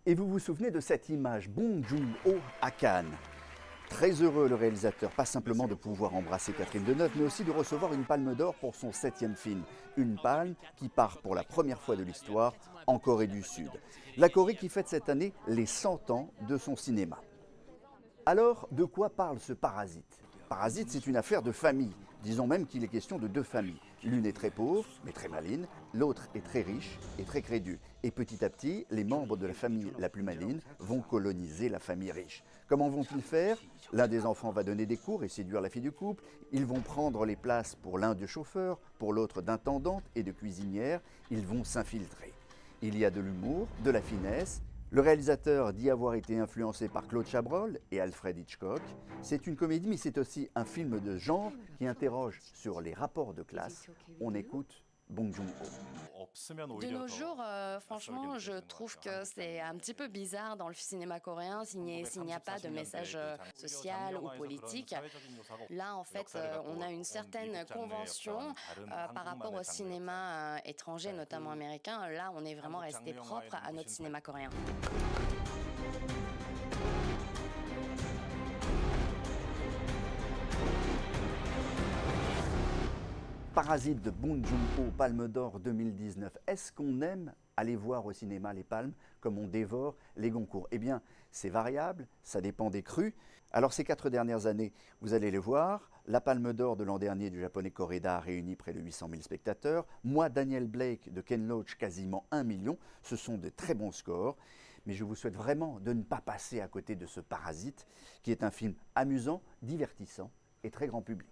Et vous vous souvenez de cette image, Bong Joon-ho à Cannes. Très heureux le réalisateur, pas simplement de pouvoir embrasser Catherine Deneuve, mais aussi de recevoir une palme d'or pour son 7e film. Une palme qui part pour la première fois de l'histoire en Corée du Sud. La Corée qui fête cette année les 100 ans de son cinéma. Alors, de quoi parle ce Parasite? Parasite, c'est une affaire de famille. Disons même qu'il est question de deux familles. L'une est très pauvre, mais très maligne. L'autre est très riche et très crédule. Et petit à petit, les membres de la famille la plus maligne vont coloniser la famille riche. Comment vont-ils faire? L'un des enfants va donner des cours et séduire la fille du couple. Ils vont prendre les places pour l'un de chauffeur, pour l'autre d'intendante et de cuisinière. Ils vont s'infiltrer. Il y a de l'humour, de la finesse. Le réalisateur dit avoir été influencé par Claude Chabrol et Alfred Hitchcock. C'est une comédie, mais c'est aussi un film de genre qui interroge sur les rapports de classe. On écoute Bong Joon-ho. De nos jours, franchement, je trouve que c'est un petit peu bizarre dans le cinéma coréen s'il n'y a pas de message social ou politique. Là, en fait, on a une certaine convention par rapport au cinéma étranger, notamment américain. Là, on est vraiment resté propre à notre cinéma coréen. Parasite de Bong Joon-ho, Palme d'Or 2019. Est-ce qu'on aime aller voir au cinéma les palmes comme on dévore les Goncourt? Eh bien, c'est variable, ça dépend des crus. Alors ces 4 dernières années, vous allez les voir. La Palme d'Or de l'an dernier du japonais Koreda a réuni près de 800 000 spectateurs. Moi, Daniel Blake de Ken Loach, quasiment 1 million. Ce sont de très bons scores. Mais je vous souhaite vraiment de ne pas passer à côté de ce Parasite, qui est un film amusant, divertissant et très grand public.